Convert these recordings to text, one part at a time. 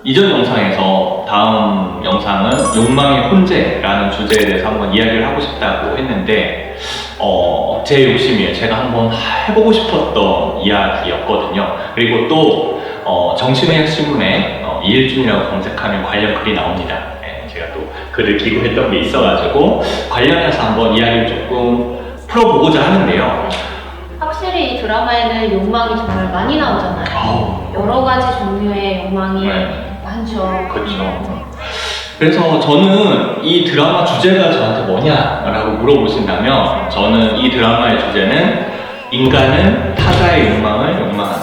이전 영상에서 다음 영상은 욕망의 혼재라는 주제에 대해서 한번 이야기를 하고 싶다고 했는데 제 욕심이에요. 제가 한번 해보고 싶었던 이야기였거든요. 그리고 또 정신의학 신문에 이일준이라고 검색하면 관련 글이 나옵니다. 제가 또 글을 기고했던 게 있어가지고 관련해서 한번 이야기를 조금 풀어보고자 하는데요. 확실히 이 드라마에는 욕망이 정말 많이 나오잖아요. 여러 가지 종류의 욕망이 많죠. 그렇죠. 그래서 저는 이 드라마 주제가 저한테 뭐냐라고 물어보신다면 저는 이 드라마의 주제는 인간은 타자의 욕망을 욕망한다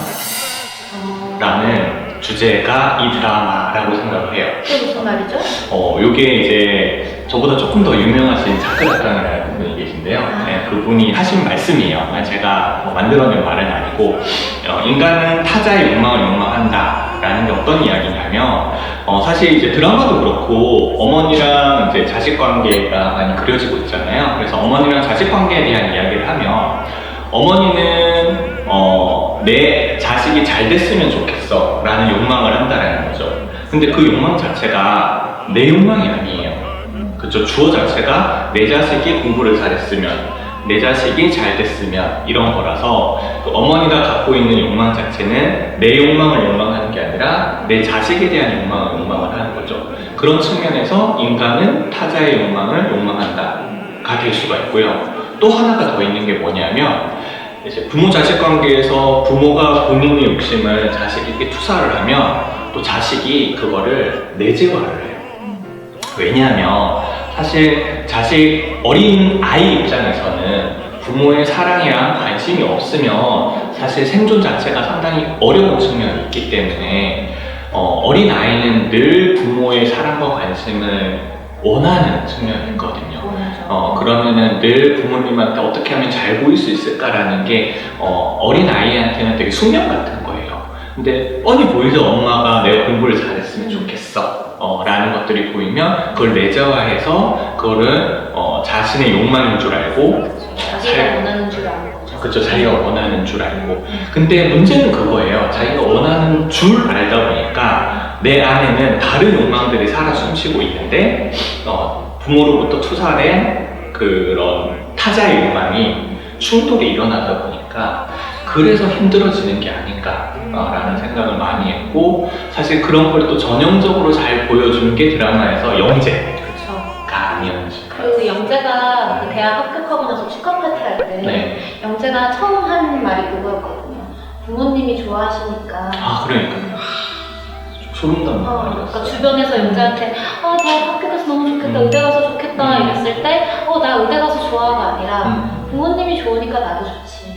라는 주제가 이 드라마라고 생각을 해요. 그게 무슨 말이죠? 요게 이제 저보다 조금 더 유명하신 자크라칸이라는 분이 계신데요. 그분이 하신 말씀이에요. 제가 만들어낸 말은 아니고 인간은 타자의 욕망을 욕망한다 라는 게 어떤 이야기냐면 사실 이제 드라마도 그렇고 어머니랑 이제 자식 관계가 많이 그려지고 있잖아요. 그래서 어머니랑 자식 관계에 대한 이야기를 하면 어머니는 내 자식이 잘 됐으면 좋겠어 라는 욕망을 한다는 거죠. 근데 그 욕망 자체가 내 욕망이 아니에요. 그쵸? 주어 자체가 내 자식이 공부를 잘했으면, 내 자식이 잘 됐으면 이런 거라서 그 어머니가 갖고 있는 욕망 자체는 내 욕망을 욕망하는 게 아니라 내 자식에 대한 욕망을 욕망을 하는 거죠. 그런 측면에서 인간은 타자의 욕망을 욕망한다가 될 수가 있고요. 또 하나가 더 있는 게 뭐냐면 이제 부모 자식 관계에서 부모가 본인의 욕심을 자식에게 투사를 하면 또 자식이 그거를 내재화를 해요. 왜냐하면 사실 어린 아이 입장에서는 부모의 사랑이랑 관심이 없으면 사실 생존 자체가 상당히 어려운 측면이 있기 때문에 어린 아이는 늘 부모의 사랑과 관심을 원하는 측면이 있거든요. 그러면은 늘 부모님한테 어떻게 하면 잘 보일 수 있을까라는 게 어린 아이한테는 되게 숙명 같은 거예요. 근데 뻔히 보이죠. 엄마가 내가 공부를 잘했으면 좋겠어 라는 것들이 보이면 그걸 내재화해서 그거를 자신의 욕망인 줄 알고 자기가 원하는 줄 아는 거죠. 그렇죠. 자기가 원하는 줄 알고. 근데 문제는 그거예요. 자기가 원하는 줄 알다 보니까 내 안에는 다른 욕망들이 살아 숨쉬고 있는데 부모로부터 투사된 그런 타자의 욕망이 충돌이 일어나다 보니까 그래서 힘들어지는 게 아닌가라는 생각을 많이 했고, 사실 그런 걸 또 전형적으로 잘 보여주는 게 드라마에서 영재가 아니었지. 그 영재가 그 대학 합격하고 나서 축하 파티 할 때 영재가 처음 한 말이 그거였거든요. 부모님이 좋아하시니까. 그러니까 소름 돋는 말이었어요. 그러니까 주변에서 영재한테 대학 합격해서 너무 좋겠다, 의대 가서 좋겠다 이랬을 때 나 의대 가서 좋아가 아니라 부모님이 좋으니까 나도 좋지.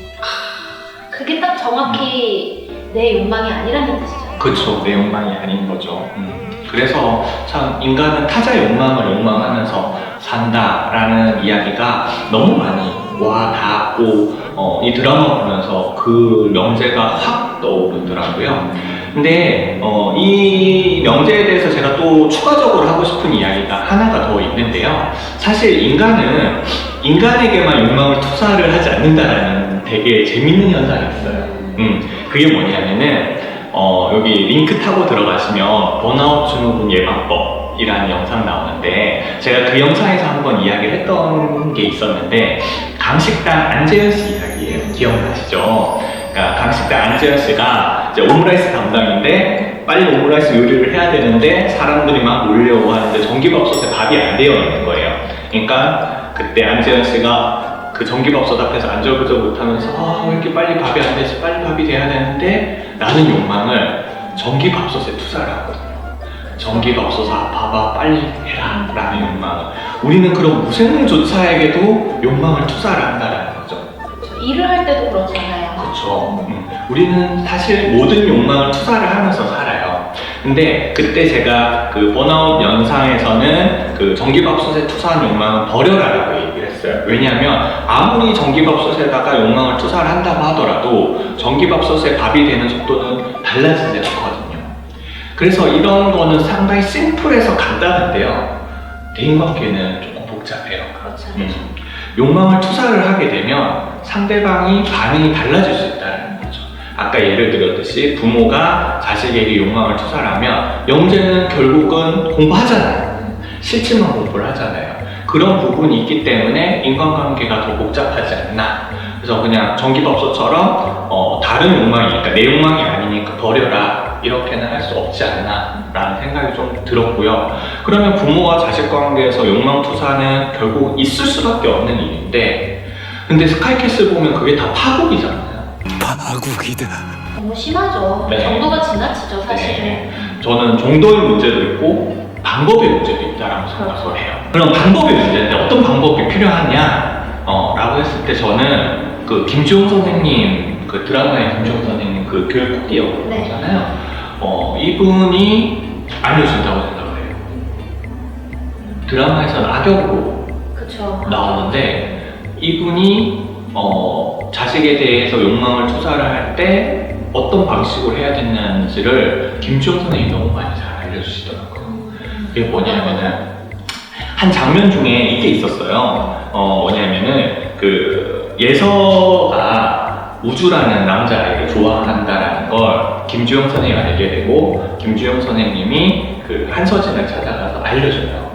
그게 딱 정확히 내 욕망이 아니라는 뜻이잖아요. 그렇죠. 내 욕망이 아닌 거죠. 그래서 참 인간은 타자의 욕망을 욕망하면서 산다라는 이야기가 너무 많이 와닿고 이 드라마 보면서 그 명제가 확 떠오르더라고요. 근데 이 명제에 대해서 제가 또 추가적으로 하고 싶은 이야기가 하나가 더 있는데요. 사실 인간은 인간에게만 욕망을 투사를 하지 않는다라는 되게 재밌는 현상이 있어요. 그게 뭐냐면은 여기 링크 타고 들어가시면 번아웃 증후군 예방법이라는 영상 나오는데 제가 그 영상에서 한번 이야기를 했던 게 있었는데 강식당 안재현 씨 이야기예요. 기억나시죠? 그러니까 강식당 안재현 씨가 이제 오므라이스 담당인데 빨리 오므라이스 요리를 해야 되는데 사람들이 막 몰려오고 하는데 전기밥솥에 밥이 안 되어 있는 거예요. 그러니까 그때 안재현 씨가 그 전기밥솥 앞에서 안절부절 못하면서 왜 이렇게 빨리 밥이 안 되지? 빨리 밥이 돼야 되는데 라는 욕망을 전기밥솥에 투사를 하거든요. 전기밥솥아 봐봐 빨리 해라 라는 욕망을. 우리는 그런 무생물조차에게도 욕망을 투사를 한다는 거죠. 일을 할 때도 그렇잖아요. 그렇죠. 우리는 사실 모든 욕망을 투사를 하면서 살아요. 근데 그때 제가 그 번아웃 영상에서는 그 전기밥솥에 투사한 욕망은 버려라라고 얘기를 했어요. 왜냐하면 아무리 전기밥솥에다가 욕망을 투사를 한다고 하더라도 전기밥솥에 밥이 되는 속도는 달라지지 않거든요. 그래서 이런 거는 상당히 심플해서 간단한데요. 대인관계는 조금 복잡해요. 그렇죠. 욕망을 투사를 하게 되면 상대방이 반응이 달라질 수 있다는 거죠. 아까 예를 들었듯이 부모가 자식에게 욕망을 투사하면 영재는 결국은 공부하잖아요. 싫지만 공부를 하잖아요. 그런 부분이 있기 때문에 인간관계가 더 복잡하지 않나. 그래서 그냥 전기밥솥처럼 다른 욕망이니까 내 욕망이 아니니까 버려라, 이렇게는 할 수 없지 않나 라는 생각이 좀 들었고요. 그러면 부모와 자식 관계에서 욕망 투사는 결국 있을 수밖에 없는 일인데, 근데 스카이캐슬 보면 그게 다 파국이잖아요. 파국이다. 너무 심하죠. 네. 정도가 지나치죠, 사실은. 네. 저는 정도의 문제도 있고 방법의 문제도 있다라고 생각을 해요. 그럼 방법의 문제인데 어떤 방법이 필요하냐 라고 했을 때 저는 그 김주홍 선생님, 그 드라마의 김주홍 선생님 그 교육 코디였잖아요. 이분이 알려준다고 생각을 해요. 드라마에서는 악역으로 그쵸. 나오는데 이분이 자식에 대해서 욕망을 투사를 할 때 어떤 방식으로 해야 되는지를 김주영 선생님이 너무 많이 잘 알려주시더라고요. 그게 뭐냐면은 한 장면 중에 이게 있었어요. 뭐냐면은 그 예서가 우주라는 남자아이를 좋아한다라는 걸 김주영 선생님이 알게 되고 김주영 선생님이 그 한서진을 찾아가서 알려줘요.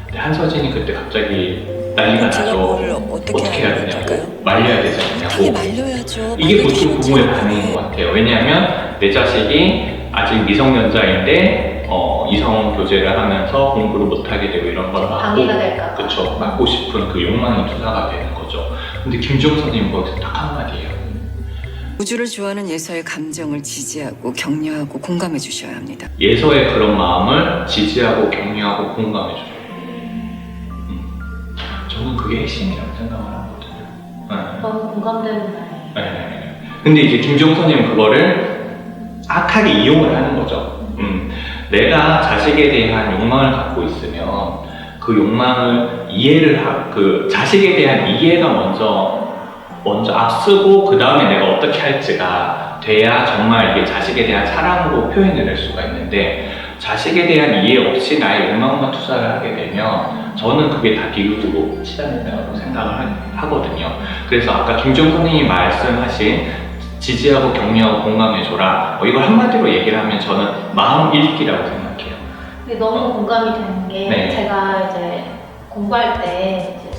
근데 한서진이 그때 갑자기 난리가 나죠. 어떻게 해야 되냐고, 말려야 되지 당연히 않냐고. 말려야죠. 이게 보통 부모의 반응인 것 같아요. 왜냐하면 내 자식이 아직 미성년자인데 이성 교제를 하면서 공부를 못하게 되고 이런 걸 막고, 방해가 될까. 그쵸, 막고 싶은 그 욕망이 투사가 되는 거죠. 근데 김주영 선생님 거기서 딱 한마디예요. 우주를 좋아하는 예서의 감정을 지지하고 격려하고 공감해 주셔야 합니다. 예서의 그런 마음을 지지하고 격려하고 공감해줘요. 저는 그게 핵심이라고 생각을 하거든요. 너무 공감되는 말. 네. 근데 이제 김주영 선생님은 그거를 악하게 이용을 하는 거죠. 내가 자식에 대한 욕망을 갖고 있으면 그 욕망을 그 자식에 대한 이해가 먼저 앞서고 그 다음에 내가 어떻게 할지가 돼야 정말 이게 자식에 대한 사랑으로 표현을 할 수가 있는데, 자식에 대한 이해 없이 나의 욕망만 투사를 하게 되면 저는 그게 다 비극으로 치닫는다고 생각을 하거든요. 그래서 아까 김주영 선생님이 말씀하신 지지하고 격려하고 공감해줘라, 이걸 한마디로 얘기를 하면 저는 마음 읽기라고 생각해요. 근데 너무 공감이 되는 게 네. 제가 이제 공부할 때 이제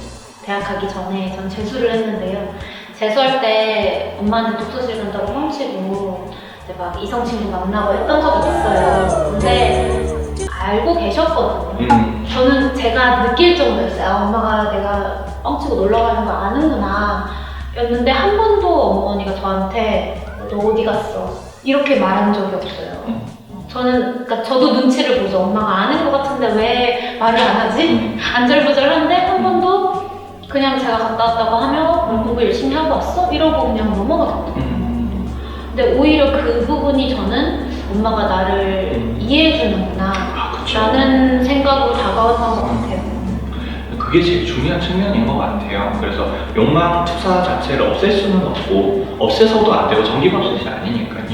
대학 가기 전에 전 재수를 했는데요. 재수할 때 엄마한테 독서실 간다고 뻥치고 이제 막 이성 친구 만나고 했던 적이 있어요. 근데 알고 계셨거든요. 저는 제가 느낄 정도였어요. 엄마가 내가 뻥치고 놀러 가는 거 아는구나 였는데 한 번도 어머니가 저한테 너 어디 갔어? 이렇게 말한 적이 없어요. 그러니까 저도 눈치를 보죠. 엄마가 아는 것 같은데 왜 말을 안 하지? 안절부절한데 한 번도 그냥 제가 갔다 왔다고 하면 공부 열심히 하고 왔어? 이러고 그냥 넘어가거든요. 근데 오히려 그 부분이 저는 엄마가 나를 이해해주는구나 라는 생각으로 다가왔던 것 같아요. 그게 제일 중요한 측면인 것 같아요. 그래서 욕망 투사 자체를 없앨 수는 없고 없애서도 안 되고 전기밥솥이 아니니까요.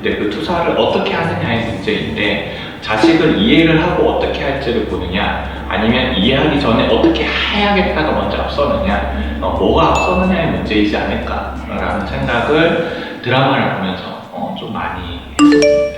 근데 그 투사를 어떻게 하느냐의 문제인데, 자식을 이해를 하고 어떻게 할지를 보느냐, 아니면 이해하기 전에 어떻게 해야겠다가 먼저 앞서느냐, 뭐가 앞서느냐의 문제이지 않을까라는 생각을 드라마를 보면서 좀 많이 했습니다.